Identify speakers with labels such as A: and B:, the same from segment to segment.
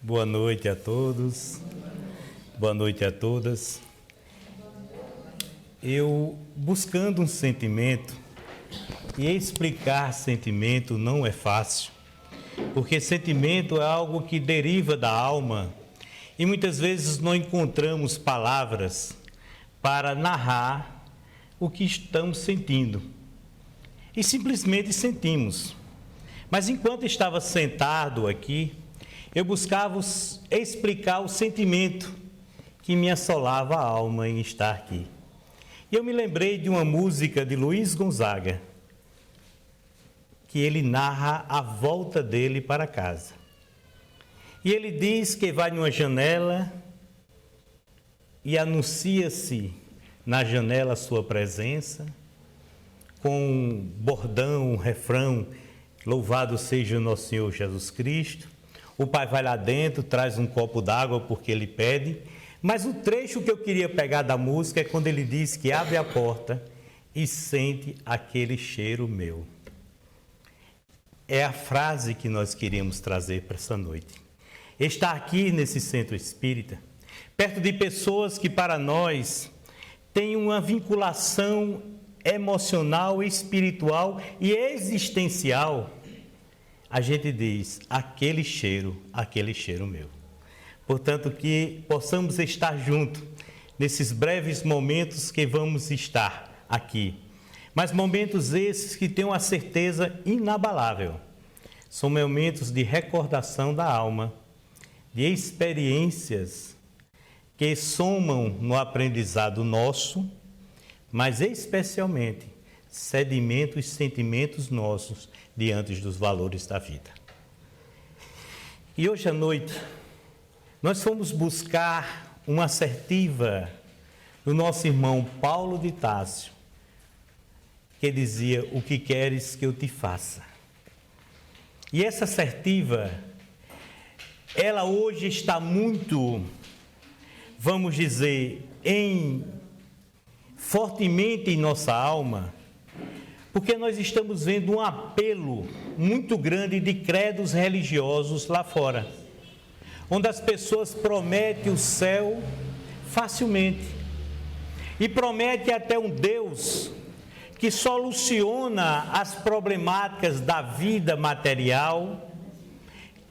A: Boa noite a todos, boa noite a todas. Eu buscando um sentimento, e explicar sentimento não é fácil, porque sentimento é algo que deriva da alma e muitas vezes não encontramos palavras para narrar o que estamos sentindo. E simplesmente sentimos. Mas enquanto estava sentado aqui, eu buscava explicar o sentimento que me assolava a alma em estar aqui. E eu me lembrei de uma música de Luiz Gonzaga, que ele narra a volta dele para casa. E ele diz que vai numa janela e anuncia-se na janela a sua presença, com um bordão, um refrão, louvado seja o nosso Senhor Jesus Cristo. O pai vai lá dentro, traz um copo d'água porque ele pede. Mas o trecho que eu queria pegar da música é quando ele diz que abre a porta e sente aquele cheiro meu. É a frase que nós queríamos trazer para essa noite. Estar aqui nesse centro espírita, perto de pessoas que para nós têm uma vinculação emocional, espiritual e existencial, a gente diz, aquele cheiro meu. Portanto, que possamos estar juntos nesses breves momentos que vamos estar aqui. Mas momentos esses que tenham a certeza inabalável. São momentos de recordação da alma, de experiências que somam no aprendizado nosso, mas especialmente sedimentos e sentimentos nossos diante dos valores da vida. E hoje à noite, nós fomos buscar uma assertiva do nosso irmão Paulo de Tássio, que dizia, o que queres que eu te faça? E essa assertiva, ela hoje está muito, vamos dizer, fortemente em nossa alma, porque nós estamos vendo um apelo muito grande de credos religiosos lá fora, onde as pessoas prometem o céu facilmente e prometem até um Deus que soluciona as problemáticas da vida material,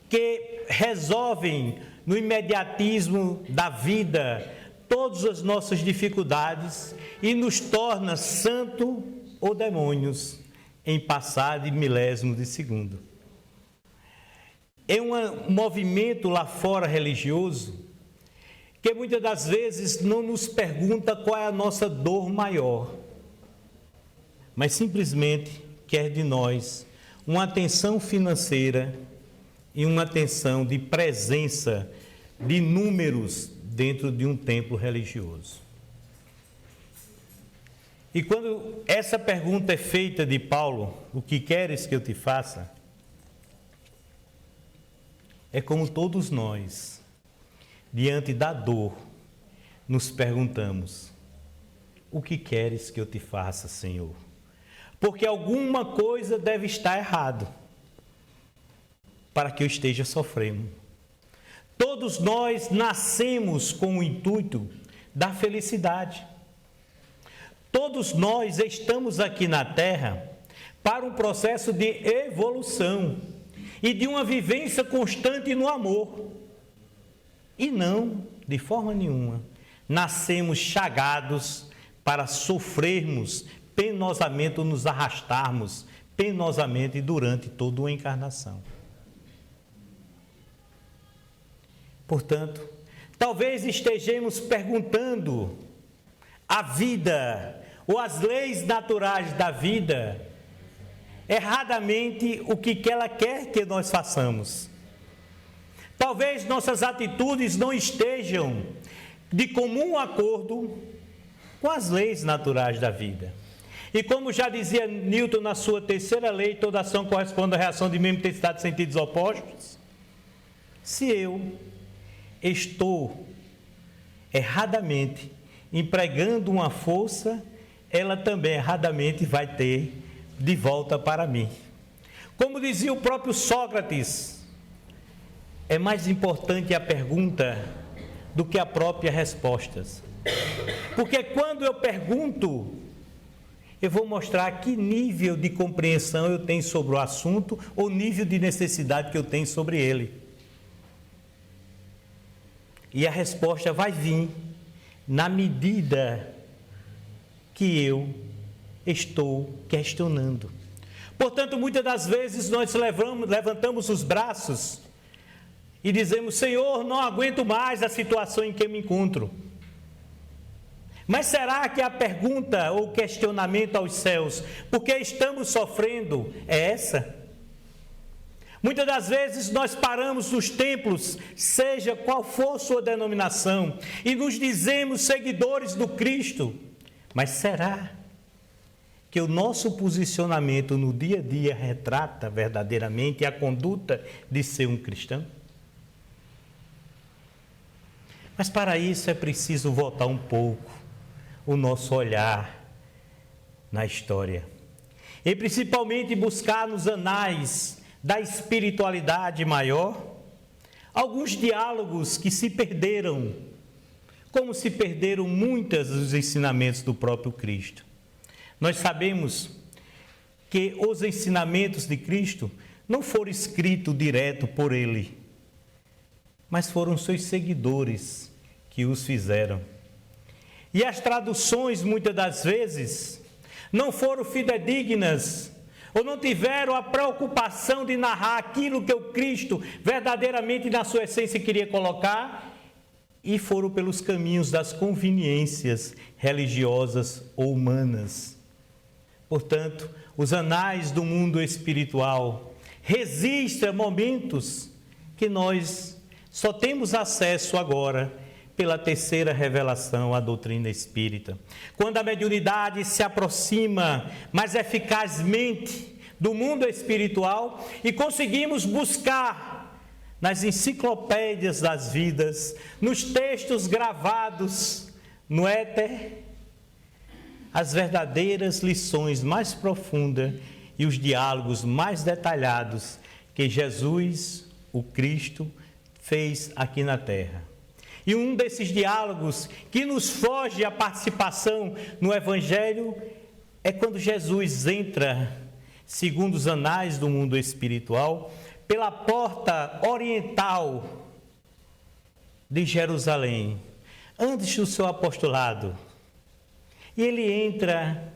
A: que resolvem no imediatismo da vida todas as nossas dificuldades e nos torna santo ou demônios em passar de milésimo de segundo. É um movimento lá fora religioso que muitas das vezes não nos pergunta qual é a nossa dor maior, mas simplesmente quer de nós uma atenção financeira e uma atenção de presença de números dentro de um templo religioso. E quando essa pergunta é feita de Paulo, o que queres que eu te faça? É como todos nós, diante da dor, nos perguntamos, o que queres que eu te faça, Senhor? Porque alguma coisa deve estar errado para que eu esteja sofrendo. Todos nós nascemos com o intuito da felicidade. Todos nós estamos aqui na Terra para um processo de evolução e de uma vivência constante no amor. E não, de forma nenhuma, nascemos chagados para sofrermos penosamente ou nos arrastarmos penosamente durante toda uma encarnação. Portanto, talvez estejamos perguntando a vida ou as leis naturais da vida erradamente o que ela quer que nós façamos. Talvez nossas atitudes não estejam de comum acordo com as leis naturais da vida. E como já dizia Newton na sua terceira lei, toda ação corresponde à reação de mesma intensidade de sentidos opostos. Se eu estou erradamente empregando uma força, ela também erradamente vai ter de volta para mim. Como dizia o próprio Sócrates, é mais importante a pergunta do que a própria resposta. Porque quando eu pergunto, eu vou mostrar que nível de compreensão eu tenho sobre o assunto ou nível de necessidade que eu tenho sobre ele. E a resposta vai vir na medida que eu estou questionando. Portanto, muitas das vezes nós levantamos os braços e dizemos: Senhor, não aguento mais a situação em que eu me encontro. Mas será que a pergunta ou questionamento aos céus, por que estamos sofrendo, é essa? Muitas das vezes nós paramos nos templos, seja qual for sua denominação, e nos dizemos seguidores do Cristo. Mas será que o nosso posicionamento no dia a dia retrata verdadeiramente a conduta de ser um cristão? Mas para isso é preciso voltar um pouco o nosso olhar na história. E principalmente buscar nos anais da espiritualidade maior alguns diálogos que se perderam, como se perderam muitos dos ensinamentos do próprio Cristo. Nós sabemos que os ensinamentos de Cristo não foram escritos direto por ele, mas foram seus seguidores que os fizeram. E as traduções, muitas das vezes, não foram fidedignas, ou não tiveram a preocupação de narrar aquilo que o Cristo verdadeiramente na sua essência queria colocar, e foram pelos caminhos das conveniências religiosas ou humanas. Portanto, os anais do mundo espiritual registram momentos que nós só temos acesso agora pela terceira revelação, a doutrina espírita. Quando a mediunidade se aproxima mais eficazmente do mundo espiritual e conseguimos buscar nas enciclopédias das vidas, nos textos gravados no éter, as verdadeiras lições mais profundas e os diálogos mais detalhados que Jesus, o Cristo, fez aqui na Terra. E um desses diálogos que nos foge a participação no Evangelho é quando Jesus entra, segundo os anais do mundo espiritual, pela porta oriental de Jerusalém, antes do seu apostolado. E ele entra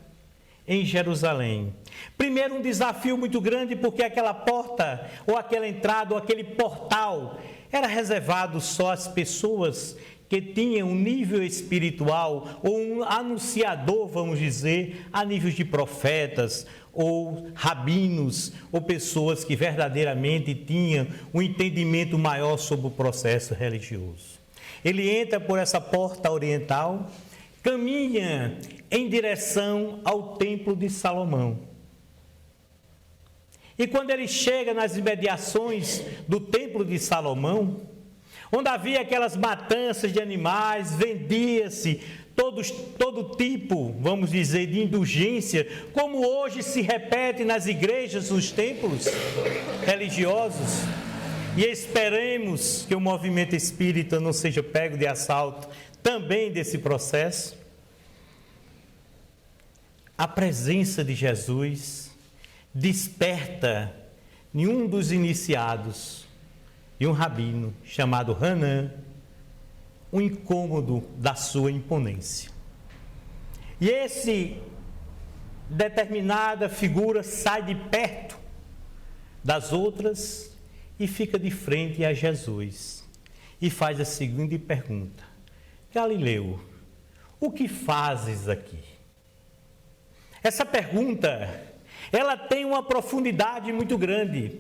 A: em Jerusalém. Primeiro, um desafio muito grande, porque aquela porta, ou aquela entrada, ou aquele portal, era reservado só às pessoas que tinham um nível espiritual, ou um anunciador, vamos dizer, a nível de profetas, ou rabinos, ou pessoas que verdadeiramente tinham um entendimento maior sobre o processo religioso. Ele entra por essa porta oriental, caminha em direção ao Templo de Salomão. E quando ele chega nas imediações do Templo de Salomão, onde havia aquelas matanças de animais, vendia-se todo tipo, vamos dizer, de indulgência, como hoje se repete nas igrejas, nos templos religiosos. E esperemos que o movimento espírita não seja pego de assalto também desse processo. A presença de Jesus desperta em um dos iniciados, e um rabino chamado Hanã, um incômodo da sua imponência. E esse determinada figura sai de perto das outras e fica de frente a Jesus e faz a seguinte pergunta: Galileu, o que fazes aqui? Essa pergunta, ela tem uma profundidade muito grande,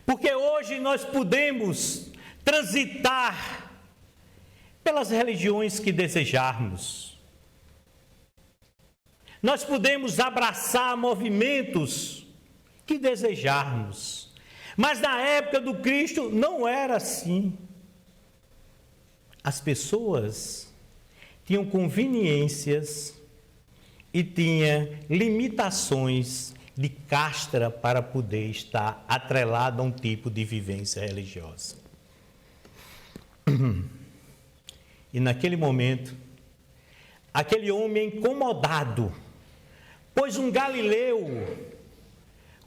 A: porque hoje nós podemos transitar pelas religiões que desejarmos. Nós podemos abraçar movimentos que desejarmos. Mas na época do Cristo não era assim. As pessoas tinham conveniências e tinham limitações de castra para poder estar atrelado a um tipo de vivência religiosa. E naquele momento, aquele homem incomodado, pois um galileu,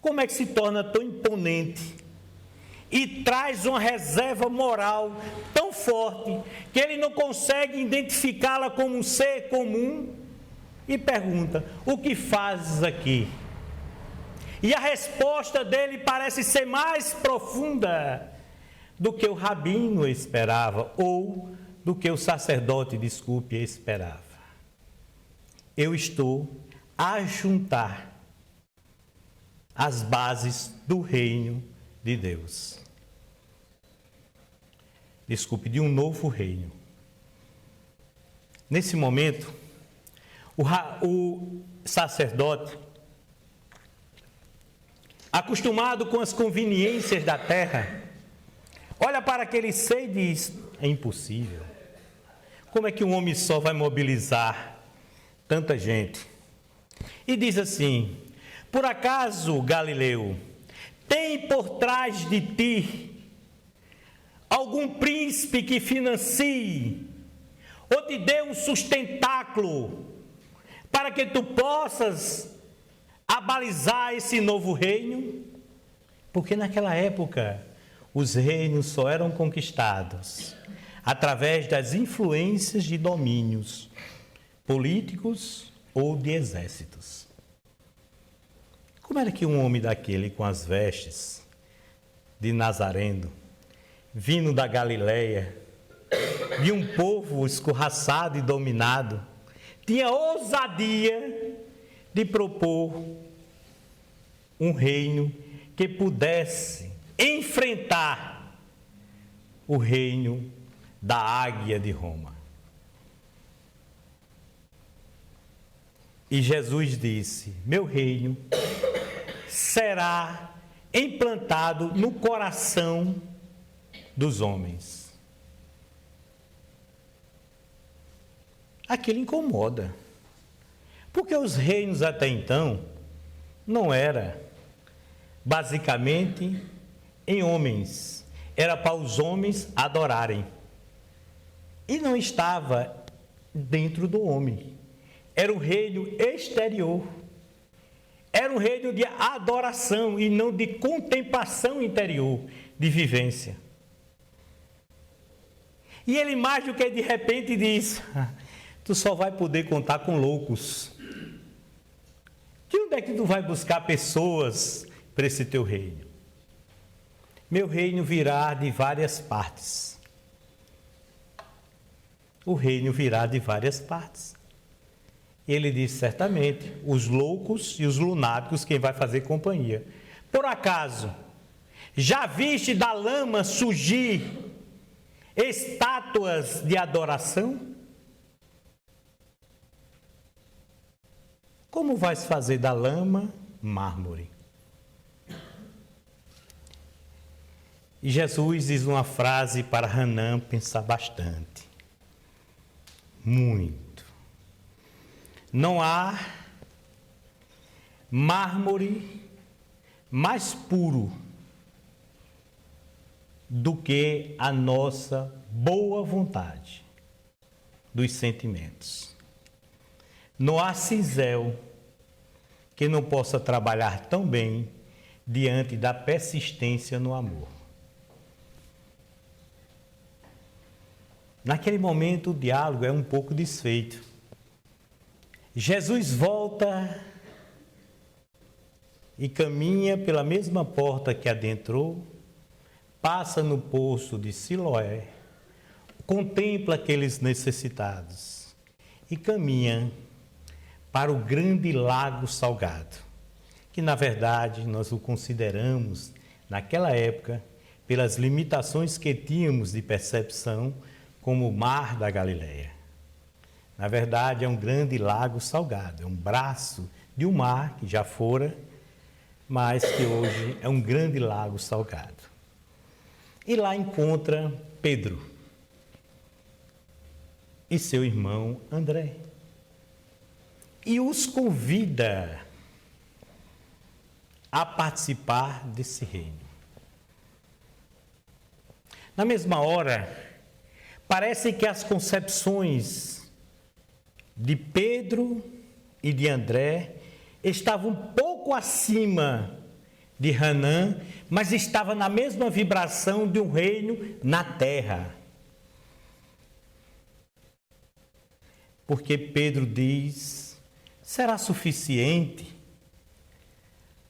A: como é que se torna tão imponente e traz uma reserva moral tão forte que ele não consegue identificá-la como um ser comum e pergunta: o que fazes aqui? E a resposta dele parece ser mais profunda do que o rabino esperava, ou do que o sacerdote, esperava. Eu estou a juntar as bases do reino de Deus. De um novo reino. Nesse momento, o sacerdote, acostumado com as conveniências da terra, olha para aquele ser e diz: é impossível. Como é que um homem só vai mobilizar tanta gente? E diz assim: por acaso, Galileu, tem por trás de ti algum príncipe que financie ou te dê um sustentáculo para que tu possas abalizar esse novo reino? Porque naquela época os reinos só eram conquistados através das influências de domínios políticos ou de exércitos. Como era que um homem daquele, com as vestes de Nazareno, vindo da Galileia, de um povo escorraçado e dominado, tinha ousadia de propor um reino que pudesse enfrentar o reino da águia de Roma? E Jesus disse: meu reino será implantado no coração dos homens. Aquilo incomoda, porque os reinos até então não era basicamente em homens, era para os homens adorarem, e não estava dentro do homem, era um reino exterior, era um reino de adoração e não de contemplação interior, de vivência. E ele mais do que de repente diz: tu só vai poder contar com loucos. De onde é que tu vai buscar pessoas para esse teu reino? Meu reino virá de várias partes. O reino virá de várias partes. Ele diz: certamente, os loucos e os lunáticos quem vai fazer companhia. Por acaso, já viste da lama surgir estátuas de adoração? Como vais fazer da lama mármore? E Jesus diz uma frase para Hanã pensar bastante. Muito. Não há mármore mais puro do que a nossa boa vontade dos sentimentos. Não há cinzel que não possa trabalhar tão bem diante da persistência no amor. Naquele momento o diálogo é um pouco desfeito. Jesus volta e caminha pela mesma porta que adentrou, passa no poço de Siloé, contempla aqueles necessitados e caminha para o grande lago salgado, que na verdade nós o consideramos, naquela época, pelas limitações que tínhamos de percepção, como o mar da Galileia. Na verdade, é um grande lago salgado, é um braço de um mar que já fora, mas que hoje é um grande lago salgado. E lá encontra Pedro e seu irmão André. E os convida a participar desse reino. Na mesma hora, Parece que as concepções de Pedro e de André estavam um pouco acima de Hanã, mas estava na mesma vibração de um reino na terra. Porque Pedro diz: será suficiente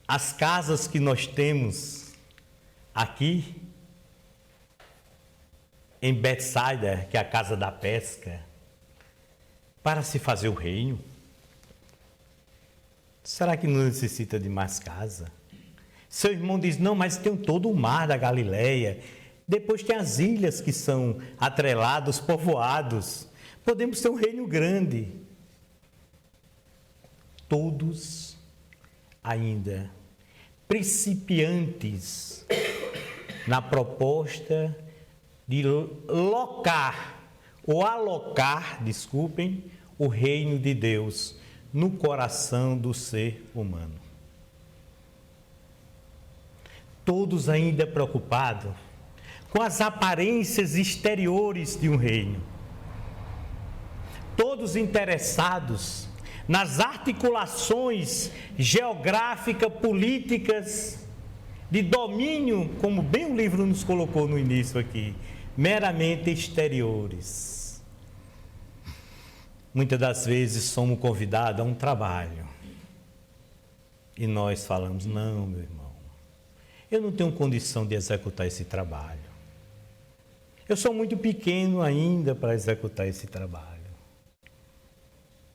A: as casas que nós temos aqui em Betsaida, que é a casa da pesca, para se fazer o reino? Será que não necessita de mais casa? Seu irmão diz: não, mas tem todo o mar da Galileia. Depois tem as ilhas que são atreladas, povoados. Podemos ter um reino grande. Todos ainda principiantes na proposta de alocar, o reino de Deus no coração do ser humano. Todos ainda preocupados com as aparências exteriores de um reino. Todos interessados nas articulações geográficas, políticas, de domínio, como bem o livro nos colocou no início aqui, meramente exteriores. Muitas das vezes somos convidados a um trabalho e nós falamos: não, meu irmão, eu não tenho condição de executar esse trabalho. Eu sou muito pequeno ainda para executar esse trabalho.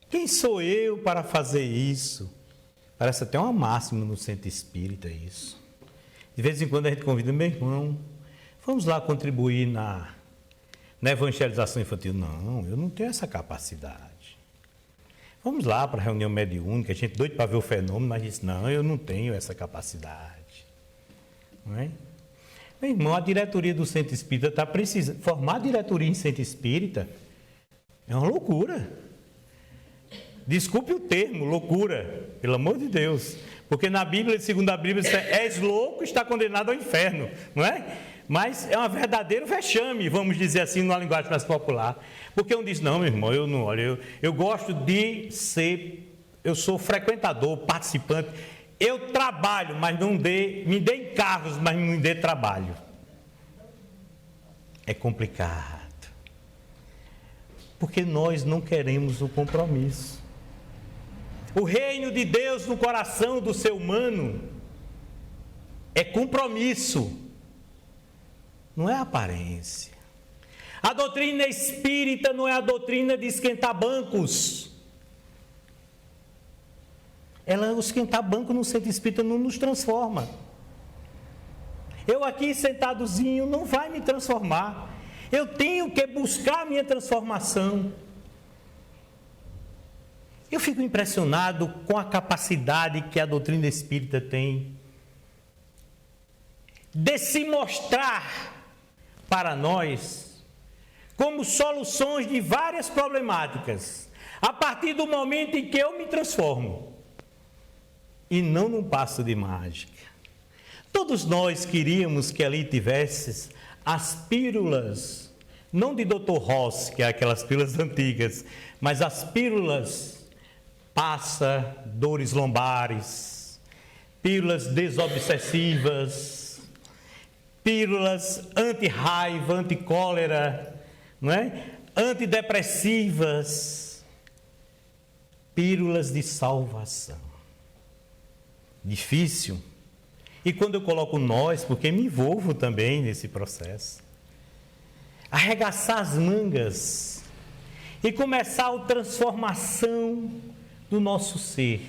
A: Quem sou eu para fazer isso? Parece até uma máxima no centro espírita isso. De vez em quando a gente convida: meu irmão, vamos lá contribuir na evangelização infantil. Não, eu não tenho essa capacidade. Vamos lá para a reunião mediúnica, a gente doido para ver o fenômeno, mas diz: não, eu não tenho essa capacidade. Não é? Meu irmão, a diretoria do centro espírita está precisando. Formar diretoria em centro espírita é uma loucura. Desculpe o termo, loucura, pelo amor de Deus. Porque na Bíblia, segundo a Bíblia, és louco, está condenado ao inferno, não é? Mas é um verdadeiro vexame, vamos dizer assim, numa linguagem mais popular. Porque um diz: não, meu irmão, eu não, olha, eu gosto de ser, eu sou frequentador, participante, eu trabalho, mas não me dê encargos, mas não me dê trabalho. É complicado. Porque nós não queremos o compromisso. O reino de Deus no coração do ser humano é compromisso, não é aparência. A doutrina espírita não é a doutrina de esquentar bancos. O esquentar banco no centro espírita não nos transforma. Eu aqui sentadozinho não vai me transformar. Eu tenho que buscar a minha transformação. Eu fico impressionado com a capacidade que a doutrina espírita tem de se mostrar para nós como soluções de várias problemáticas, a partir do momento em que eu me transformo, e não num passo de mágica. Todos nós queríamos que ali tivesse as pílulas, não de Dr. Ross, que é aquelas pílulas antigas, mas as pílulas passa, dores lombares, pílulas desobsessivas, pílulas anti-raiva, anti-cólera, não é? Antidepressivas, pílulas de salvação. Difícil. E quando eu coloco nós, porque me envolvo também nesse processo, arregaçar as mangas e começar a transformação do nosso ser.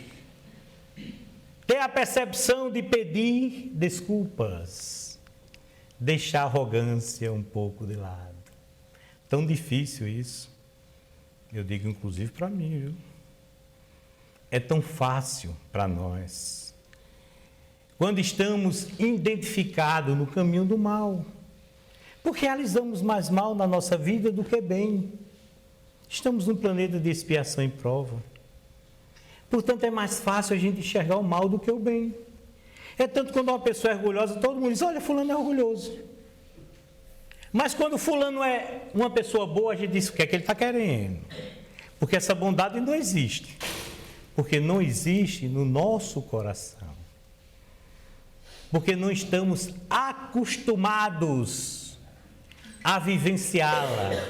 A: Ter a percepção de pedir desculpas, deixar a arrogância um pouco de lado. Tão difícil isso. Eu digo inclusive para mim, viu? É tão fácil para nós. Quando estamos identificados no caminho do mal, porque realizamos mais mal na nossa vida do que bem. Estamos num planeta de expiação e prova. Portanto, é mais fácil a gente enxergar o mal do que o bem. É tanto quando uma pessoa é orgulhosa, todo mundo diz: olha, fulano é orgulhoso. Mas quando fulano é uma pessoa boa, a gente diz o que é que ele está querendo. Porque essa bondade não existe. Porque não existe no nosso coração. Porque não estamos acostumados a vivenciá-la.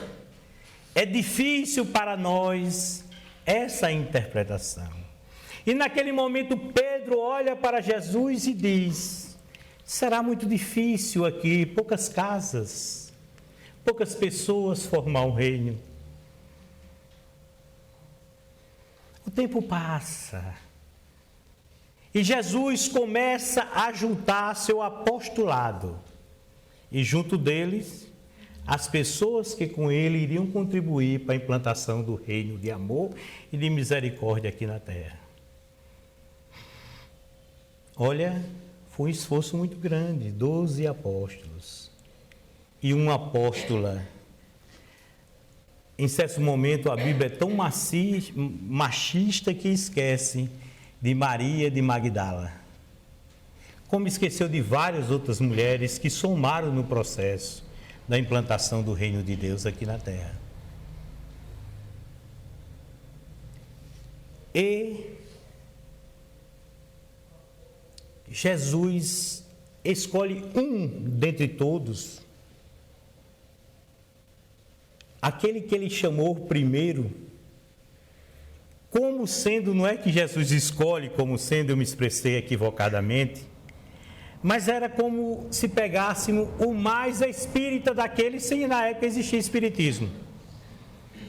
A: É difícil para nós essa interpretação. E naquele momento Pedro olha para Jesus e diz: será muito difícil aqui, poucas casas, poucas pessoas formar um reino. O tempo passa. E Jesus começa a juntar seu apostolado. E junto deles, as pessoas que com ele iriam contribuir para a implantação do reino de amor e de misericórdia aqui na terra. Olha, foi um esforço muito grande, 12 apóstolos. E uma apóstola. Em certo momento, a Bíblia é tão machista que esquece de Maria de Magdala. Como esqueceu de várias outras mulheres que somaram no processo da implantação do reino de Deus aqui na terra. E Jesus escolhe um dentre todos, aquele que ele chamou primeiro, como sendo, não é que Jesus escolhe como sendo, eu me expressei equivocadamente, mas era como se pegássemos o mais espírita daquele, sem na época existir espiritismo.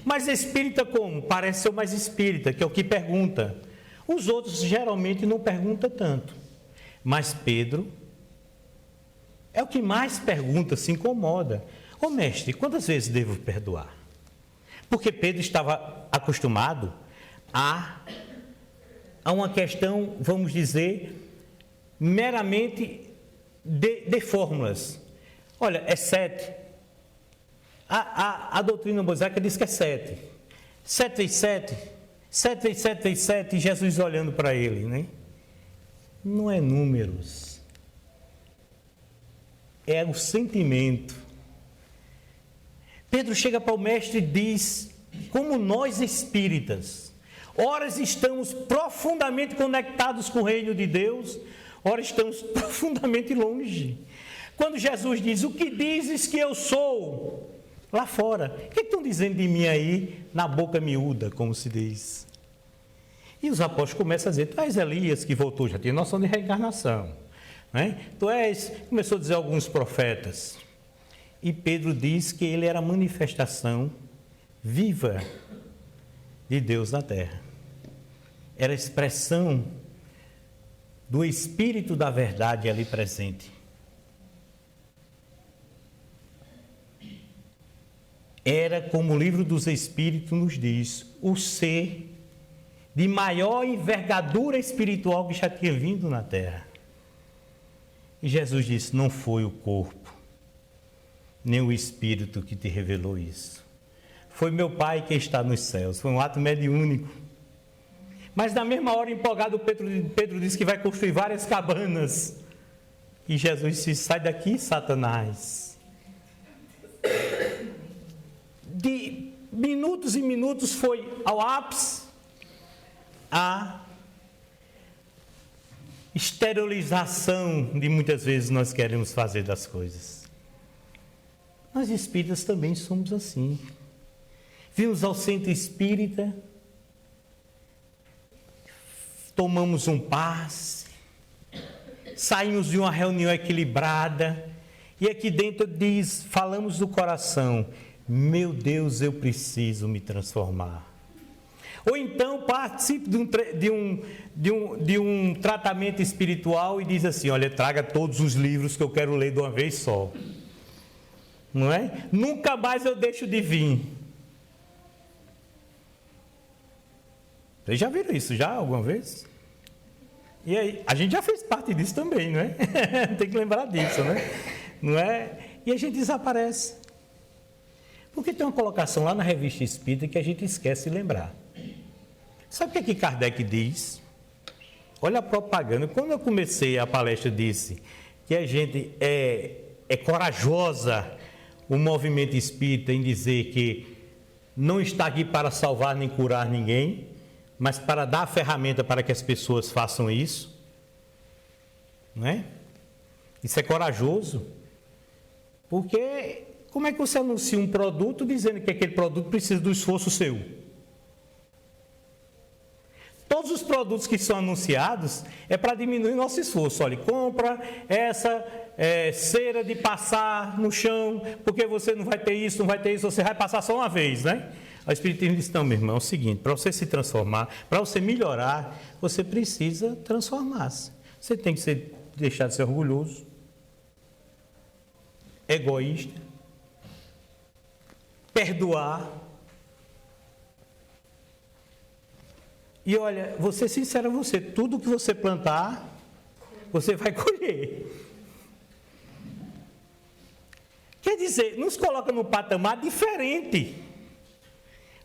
A: Mas espírita como? Parece ser o mais espírita, que é o que pergunta. Os outros geralmente não perguntam tanto. Mas Pedro é o que mais pergunta, se incomoda. Ô mestre, quantas vezes devo perdoar? Porque Pedro estava acostumado a uma questão, vamos dizer, meramente de fórmulas. Olha, é 7. A doutrina mosaica diz que é 7. 7 vezes 7. 7 vezes 7 vezes 7. E Jesus olhando para ele, né? Não é números. É o sentimento. Pedro chega para o mestre e diz, como nós espíritas, ora estamos profundamente conectados com o reino de Deus, ora estamos profundamente longe. Quando Jesus diz, o que dizes que eu sou? Lá fora, o que estão dizendo de mim aí, na boca miúda, como se diz? E os apóstolos começam a dizer, tu és Elias que voltou, já tinha noção de reencarnação. Né? Tu és, começou a dizer alguns profetas. E Pedro diz que ele era a manifestação viva de Deus na terra. Era a expressão do Espírito da verdade ali presente. Era, como o livro dos Espíritos nos diz, o ser de maior envergadura espiritual que já tinha vindo na terra. E Jesus disse, não foi o corpo, nem o Espírito que te revelou isso. Foi meu Pai que está nos céus. Foi um ato mediúnico. Mas na mesma hora, empolgado, Pedro disse que vai construir várias cabanas. E Jesus disse, sai daqui, Satanás. De minutos e minutos foi ao ápice a esterilização de muitas vezes nós queremos fazer das coisas. Nós espíritas também somos assim. Vimos ao centro espírita, tomamos um passe, saímos de uma reunião equilibrada e aqui dentro diz, falamos do coração, meu Deus, eu preciso me transformar. Ou então participe de um tratamento espiritual e diz assim, olha, traga todos os livros que eu quero ler de uma vez só. Não é? Nunca mais eu deixo de vir. Vocês já viram isso já alguma vez? E aí, a gente já fez parte disso também, não é? Tem que lembrar disso, né? Não é? E a gente desaparece. Porque tem uma colocação lá na Revista Espírita que a gente esquece de lembrar. Sabe o que Kardec diz? Olha a propaganda. Quando eu comecei a palestra, disse que a gente é corajosa o movimento espírita em dizer que não está aqui para salvar nem curar ninguém, mas para dar a ferramenta para que as pessoas façam isso, não é? Isso é corajoso, porque como é que você anuncia um produto dizendo que aquele produto precisa do esforço seu? Todos os produtos que são anunciados é para diminuir nosso esforço. Olha, compra essa cera de passar no chão, porque você não vai ter isso, você vai passar só uma vez, né? O Espiritismo diz, não, meu irmão, é o seguinte, para você se transformar, para você melhorar, você precisa transformar-se. Você tem que deixar de ser orgulhoso, egoísta, perdoar. E olha, vou ser sincero a você, tudo que você plantar, você vai colher. Quer dizer, nos coloca num patamar diferente.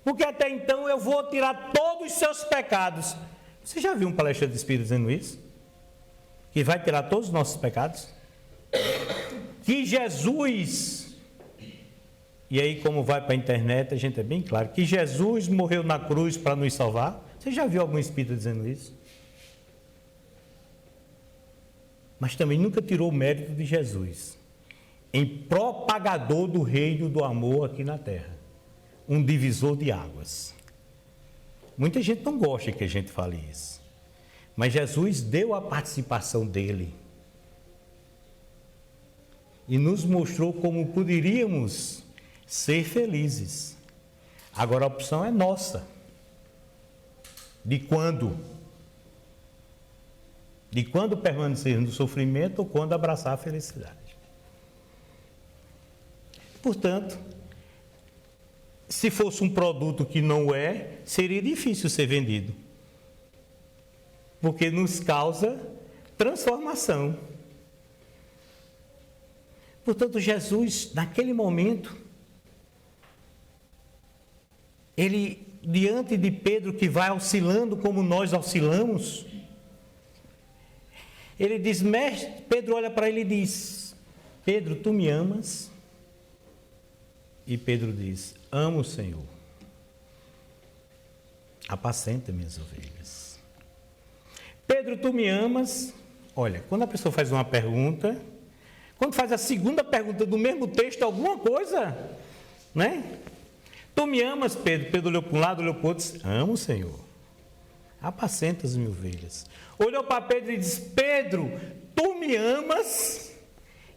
A: Porque até então eu vou tirar todos os seus pecados. Você já viu um palestrante de Espírito dizendo isso? Que vai tirar todos os nossos pecados? Que Jesus, e aí como vai para a internet, a gente é bem claro, que Jesus morreu na cruz para nos salvar. Você já viu algum espírito dizendo isso? Mas também nunca tirou o mérito de Jesus em propagador do reino do amor aqui na terra. Um divisor de águas. Muita gente não gosta que a gente fale isso. Mas Jesus deu a participação dele. E nos mostrou como poderíamos ser felizes. Agora a opção é nossa. De quando? De quando permanecer no sofrimento ou quando abraçar a felicidade. Portanto, se fosse um produto que não é, seria difícil ser vendido. Porque nos causa transformação. Portanto, Jesus, naquele momento, ele, diante de Pedro, que vai oscilando como nós oscilamos, ele diz, mestre, Pedro olha para ele e diz, Pedro, tu me amas? E Pedro diz, amo o Senhor. Apacenta minhas ovelhas. Pedro, tu me amas? Olha, quando a pessoa faz uma pergunta, quando faz a segunda pergunta do mesmo texto, alguma coisa, né? Tu me amas, Pedro? Pedro olhou para um lado, olhou para o outro, disse, amo o Senhor. Apacenta as minhas ovelhas. Olhou para Pedro e disse, Pedro, tu me amas?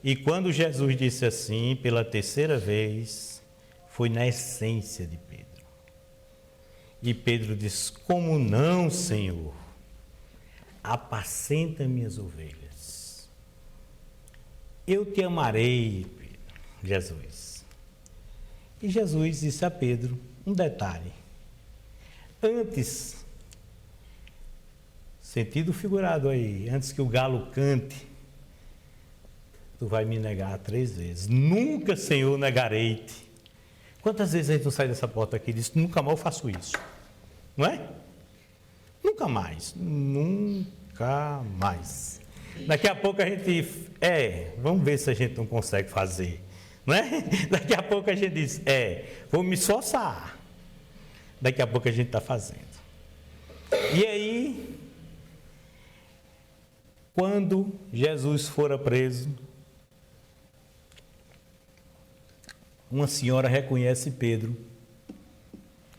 A: E quando Jesus disse assim, pela terceira vez, foi na essência de Pedro. E Pedro disse, como não, Senhor? Apacenta minhas ovelhas. Eu te amarei, Pedro, Jesus. E Jesus disse a Pedro um detalhe. Antes, sentido figurado aí, antes que o galo cante, tu vai me negar 3 vezes. Nunca, Senhor, negarei-te. Quantas vezes a gente não sai dessa porta aqui e diz, nunca mais eu faço isso? Não é? Nunca mais. Nunca mais. Daqui a pouco a gente, vamos ver se a gente não consegue fazer. Não é? Daqui a pouco a gente diz, vou me esforçar. Daqui a pouco a gente está fazendo. E aí, quando Jesus fora preso, uma senhora reconhece Pedro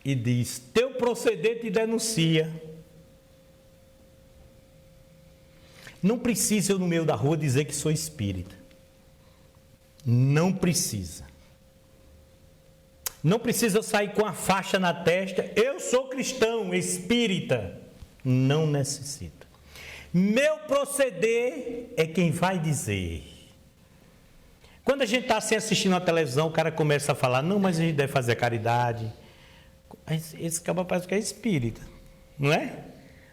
A: e diz, teu proceder te denuncia. Não precisa eu no meio da rua dizer que sou espírita. Não precisa. Não precisa eu sair com a faixa na testa, eu sou cristão, espírita. Não necessita. Meu proceder é quem vai dizer. Quando a gente está assim assistindo a televisão, o cara começa a falar, não, mas a gente deve fazer caridade. Esse cara parece que é espírita, não é?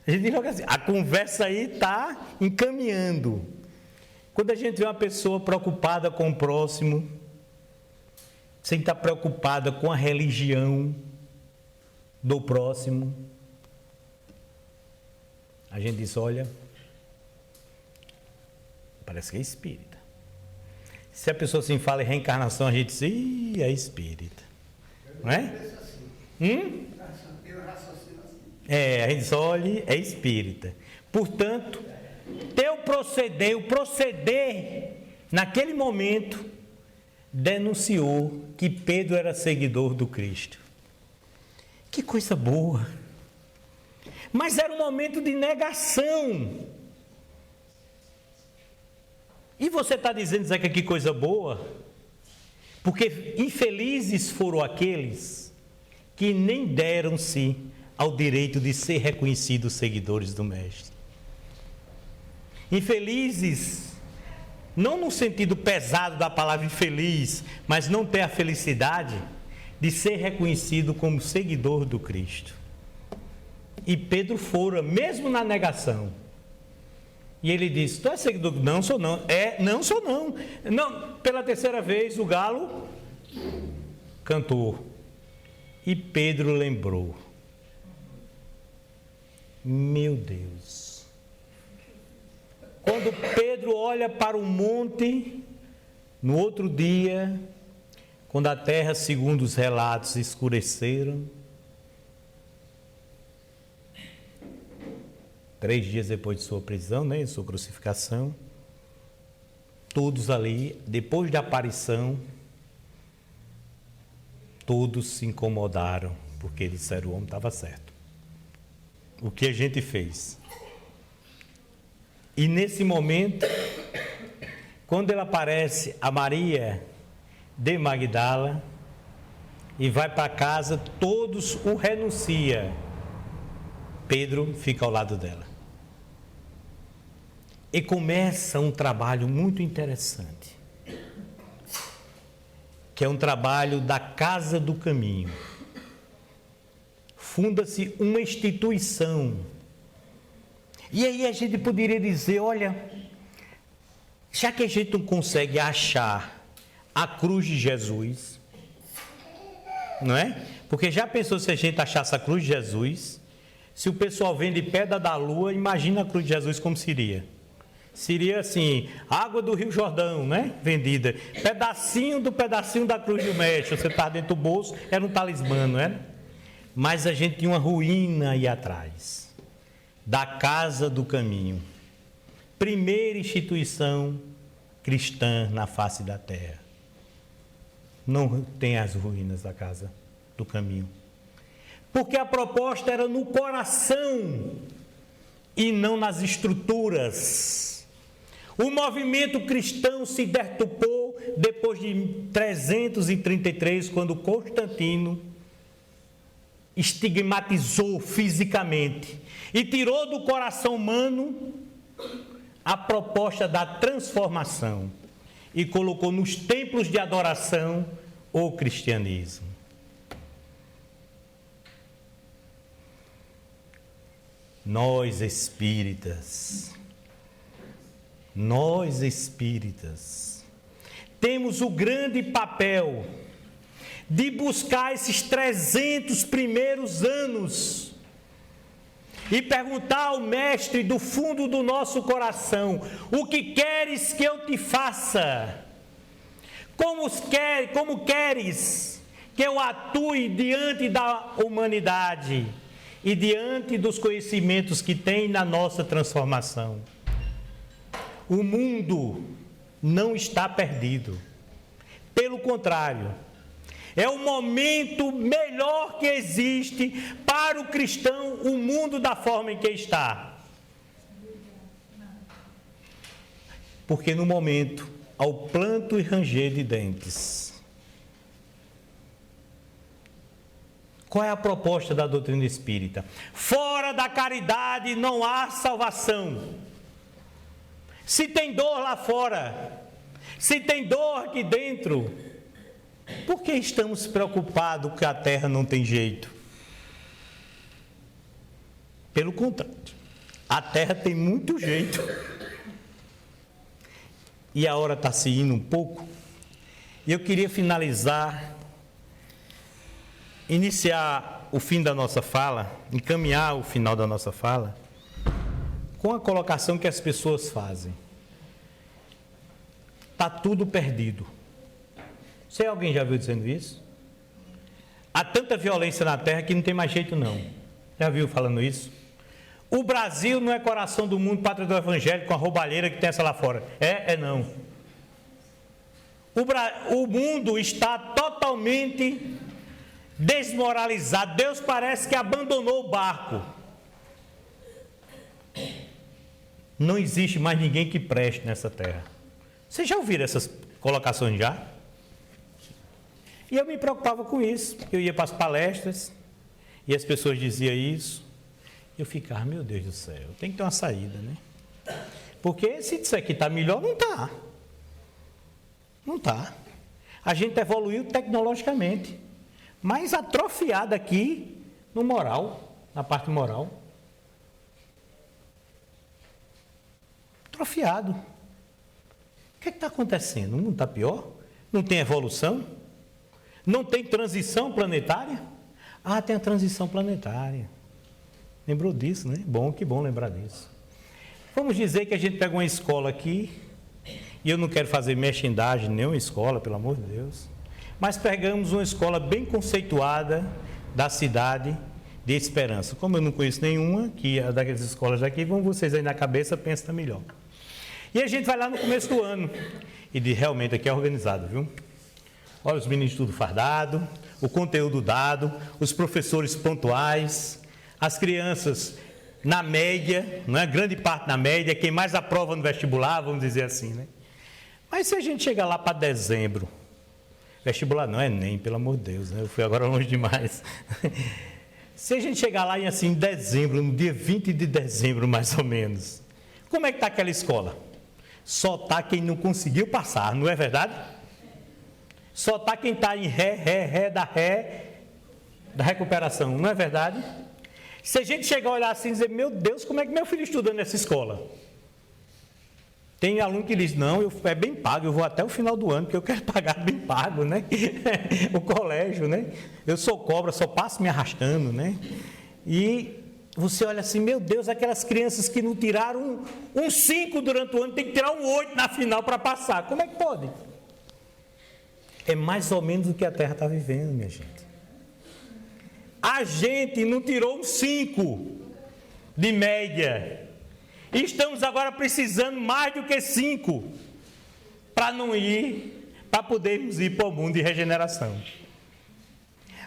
A: A gente diz assim, a conversa aí está encaminhando. Quando a gente vê uma pessoa preocupada com o próximo, sem estar preocupada com a religião do próximo, a gente diz, olha, parece que é espírita. Se a pessoa assim fala em reencarnação, a gente diz, ih, é espírita. Não é? A gente só olha, é espírita. Portanto, o proceder, naquele momento, denunciou que Pedro era seguidor do Cristo. Que coisa boa! Mas era um momento de negação. E você está dizendo, Zeca, que coisa boa? Porque infelizes foram aqueles que nem deram-se ao direito de ser reconhecidos seguidores do Mestre. Infelizes, não no sentido pesado da palavra infeliz, mas não ter a felicidade de ser reconhecido como seguidor do Cristo. E Pedro fora, mesmo na negação. E ele disse, tu és seguidor? Não sou não. Não sou não. Não. Pela terceira vez o galo cantou. E Pedro lembrou. Meu Deus. Quando Pedro olha para o monte, no outro dia, quando a terra, segundo os relatos, escureceram, 3 dias depois de sua prisão, de sua crucificação, todos ali, depois da aparição, todos se incomodaram, porque disseram o homem estava certo. O que a gente fez? E nesse momento, quando ele aparece a Maria de Magdala e vai para casa, todos o renunciam. Pedro fica ao lado dela. E começa um trabalho muito interessante, que é um trabalho da Casa do Caminho. Funda-se uma instituição. E aí a gente poderia dizer, olha, já que a gente não consegue achar a cruz de Jesus, não é? Porque já pensou se a gente achasse a cruz de Jesus, se o pessoal vem de Pedra da Lua, imagina a cruz de Jesus como seria. Seria assim, água do Rio Jordão, né? Vendida. Pedacinho da cruz do mestre. Você está dentro do bolso, era um talismã, não era? Mas a gente tinha uma ruína aí atrás. Da Casa do Caminho. Primeira instituição cristã na face da terra. Não tem as ruínas da Casa do Caminho. Porque a proposta era no coração e não nas estruturas. O movimento cristão se detupou depois de 333, quando Constantino estigmatizou fisicamente e tirou do coração humano a proposta da transformação e colocou nos templos de adoração o cristianismo. Nós espíritas, temos o grande papel de buscar esses 300 primeiros anos e perguntar ao Mestre do fundo do nosso coração: o que queres que eu te faça? Como queres que eu atue diante da humanidade e diante dos conhecimentos que tem na nossa transformação? O mundo não está perdido. Pelo contrário, é o momento melhor que existe para o cristão, o mundo da forma em que está. Porque no momento, ao planto e ranger de dentes. Qual é a proposta da doutrina espírita? Fora da caridade não há salvação. Se tem dor lá fora, se tem dor aqui dentro, por que estamos preocupados que a terra não tem jeito? Pelo contrário, a terra tem muito jeito. E a hora está se indo um pouco. E eu queria finalizar, iniciar o fim da nossa fala, encaminhar o final da nossa fala, com a colocação que as pessoas fazem. está tudo perdido. Se alguém já viu dizendo isso? Há tanta violência na terra que não tem mais jeito não. Já viu falando isso? O Brasil não é coração do mundo, pátria do evangelho, com a roubalheira que tem essa lá fora. É não. O mundo está totalmente desmoralizado. Deus parece que abandonou o barco. Não existe mais ninguém que preste nessa terra. Vocês já ouviram essas colocações já? E eu me preocupava com isso. Eu ia para as palestras e as pessoas diziam isso. Eu ficava, meu Deus do céu, tem que ter uma saída, né? Porque se disser que está melhor, não está. Não está. A gente evoluiu tecnologicamente, mas atrofiado aqui no moral, na parte moral. Atrofiado. O que está acontecendo? O mundo está pior? Não tem evolução? Não tem transição planetária? Ah, tem a transição planetária. Lembrou disso, né? Bom, que bom lembrar disso. Vamos dizer que a gente pega uma escola aqui, e eu não quero fazer merchandising em nenhuma escola, pelo amor de Deus, mas pegamos uma escola bem conceituada da cidade de Esperança. Como eu não conheço nenhuma, que é daquelas escolas daqui, vão vocês aí na cabeça, pensam melhor. E a gente vai lá no começo do ano, e realmente aqui é organizado, viu? Olha os meninos tudo fardado, o conteúdo dado, os professores pontuais, as crianças na média, não é? Grande parte na média, quem mais aprova no vestibular, vamos dizer assim, né? Mas se a gente chegar lá para dezembro, vestibular não é nem, pelo amor de Deus, né? Eu fui agora longe demais. Se a gente chegar lá em dezembro, no dia 20 de dezembro mais ou menos, como é que está aquela escola? Só está quem não conseguiu passar, não é verdade? Só está quem está em ré da recuperação, não é verdade? Se a gente chegar a olhar assim e dizer, meu Deus, como é que meu filho estuda nessa escola? Tem aluno que diz, não, é bem pago, eu vou até o final do ano, porque eu quero pagar bem pago, né? O colégio, né? Eu sou cobra, só passo me arrastando, né? E você olha assim, meu Deus, aquelas crianças que não tiraram um 5 durante o ano, tem que tirar um 8 na final para passar. Como é que pode? É mais ou menos o que a Terra está vivendo, minha gente. A gente não tirou um 5 de média. E estamos agora precisando mais do que 5 para não ir, para podermos ir para o mundo de regeneração.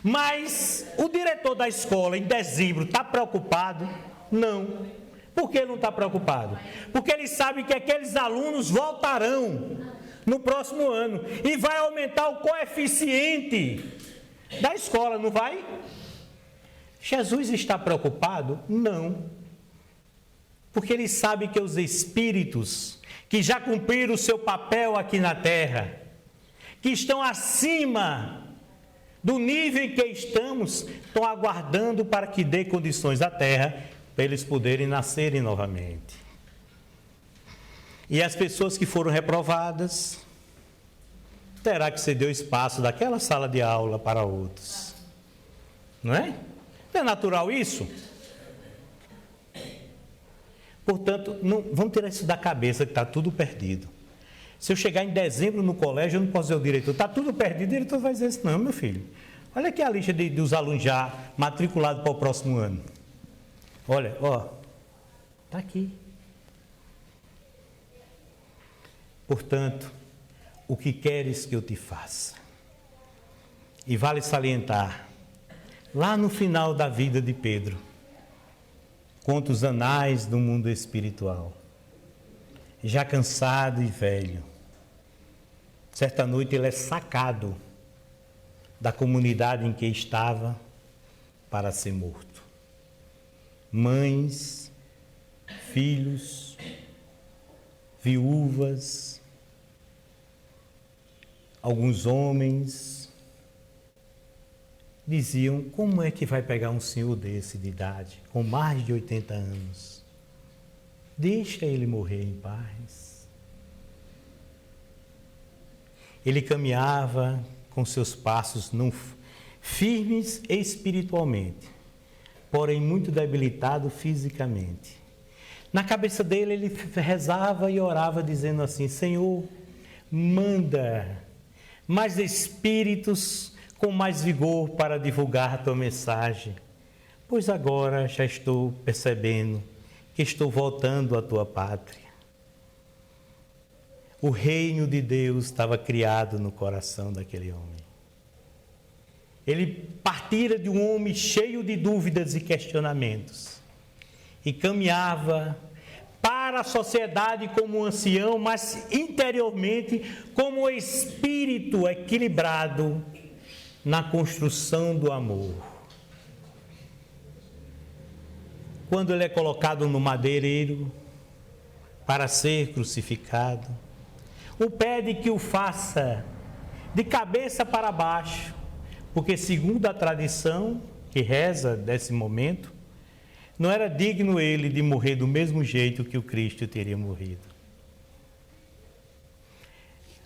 A: Mas o diretor da escola, em dezembro, está preocupado? Não. Por que não está preocupado? Porque ele sabe que aqueles alunos voltarão no próximo ano e vai aumentar o coeficiente da escola, não vai? Jesus está preocupado? Não. Porque ele sabe que os espíritos que já cumpriram o seu papel aqui na terra, que estão acima do nível em que estamos, estão aguardando para que dê condições à terra para eles poderem nascerem novamente. E as pessoas que foram reprovadas, terá que ceder o espaço daquela sala de aula para outros. Não é? Não é natural isso? Portanto, não, vamos tirar isso da cabeça que está tudo perdido. Se eu chegar em dezembro no colégio, eu não posso dizer ao diretor, está tudo perdido, o diretor vai dizer assim, não, meu filho, olha aqui a lista dos alunos já matriculados para o próximo ano. Olha, ó, está aqui. Portanto, o que queres que eu te faça? E vale salientar, lá no final da vida de Pedro, conta os anais do mundo espiritual. Já cansado e velho, certa noite ele é sacado da comunidade em que estava para ser morto. Mães, filhos, viúvas, alguns homens diziam, como é que vai pegar um senhor desse de idade, com mais de 80 anos? Deixa ele morrer em paz. Ele caminhava com seus passos não firmes espiritualmente, porém muito debilitado fisicamente. Na cabeça dele ele rezava e orava dizendo assim, Senhor, manda mais espíritos com mais vigor para divulgar a tua mensagem, pois agora já estou percebendo que estou voltando à tua pátria. O reino de Deus estava criado no coração daquele homem. Ele partira de um homem cheio de dúvidas e questionamentos e caminhava para a sociedade como um ancião, mas interiormente como um espírito equilibrado na construção do amor. Quando ele é colocado no madeireiro para ser crucificado, o pede que o faça de cabeça para baixo, porque segundo a tradição que reza desse momento, não era digno ele de morrer do mesmo jeito que o Cristo teria morrido.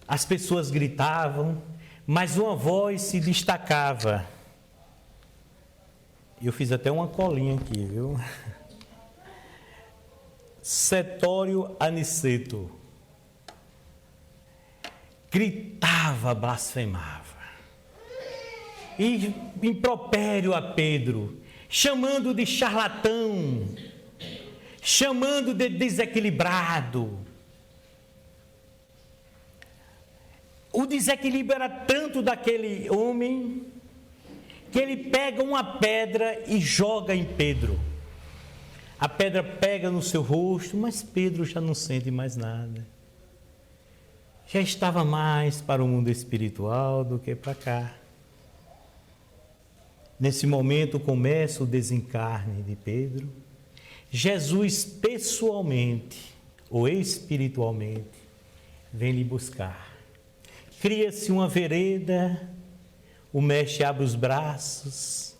A: As pessoas gritavam, mas uma voz se destacava. Eu fiz até uma colinha aqui, viu? Sertório Aniceto gritava, blasfemava, e impropério a Pedro, chamando de charlatão, chamando de desequilibrado. O desequilíbrio era tanto daquele homem que ele pega uma pedra e joga em Pedro. A pedra pega no seu rosto, mas Pedro já não sente mais nada. Já estava mais para o mundo espiritual do que para cá. Nesse momento começa o desencarne de Pedro. Jesus pessoalmente ou espiritualmente vem lhe buscar. Cria-se uma vereda, o mestre abre os braços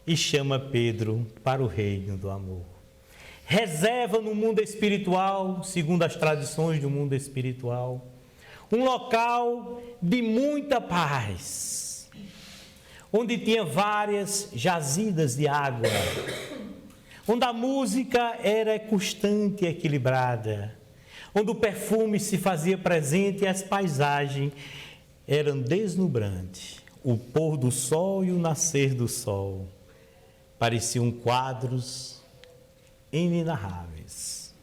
A: e chama Pedro para o reino do amor. Reserva no mundo espiritual, segundo as tradições do mundo espiritual, um local de muita paz, onde tinha várias jazidas de água, onde a música era constante e equilibrada, onde o perfume se fazia presente e as paisagens eram deslumbrantes. O pôr do sol e o nascer do sol pareciam quadros inenarráveis.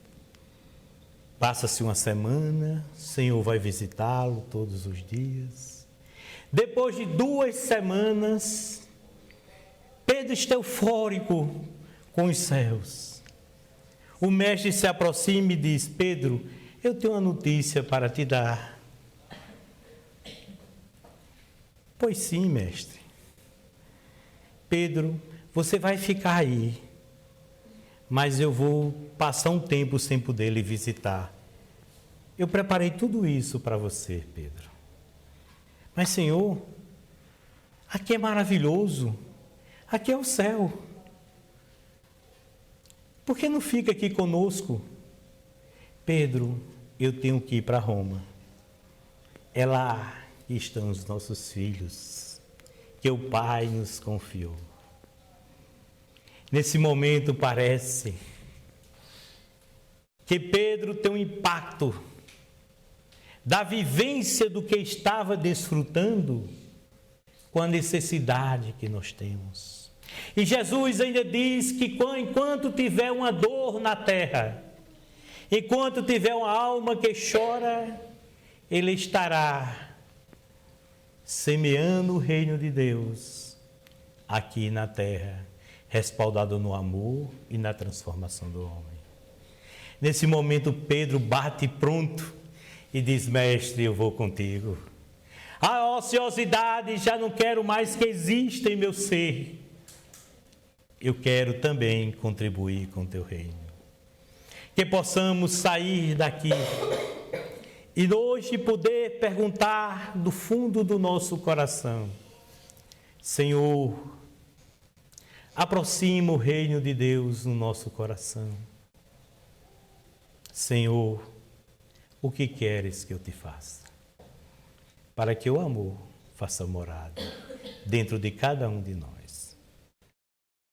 A: Passa-se uma semana, o Senhor vai visitá-lo todos os dias. Depois de 2 semanas, Pedro está eufórico com os céus. O mestre se aproxima e diz: Pedro, eu tenho uma notícia para te dar. Pois sim, mestre. Pedro, você vai ficar aí, mas eu vou passar um tempo sem poder lhe visitar. Eu preparei tudo isso para você, Pedro. Mas, Senhor, aqui é maravilhoso, aqui é o céu. Por que não fica aqui conosco? Pedro, eu tenho que ir para Roma. É lá que estão os nossos filhos, que o Pai nos confiou. Nesse momento parece que Pedro tem um impacto da vivência do que estava desfrutando com a necessidade que nós temos. E Jesus ainda diz que enquanto tiver uma dor na terra, enquanto tiver uma alma que chora, Ele estará semeando o reino de Deus aqui na terra, respaldado no amor e na transformação do homem. Nesse momento, Pedro bate pronto e diz: Mestre, eu vou contigo. A ociosidade já não quero mais que exista em meu ser. Eu quero também contribuir com o teu reino. Que possamos sair daqui e hoje poder perguntar do fundo do nosso coração: Senhor, aproxima o reino de Deus no nosso coração. Senhor, o que queres que eu te faça? Para que o amor faça morada dentro de cada um de nós.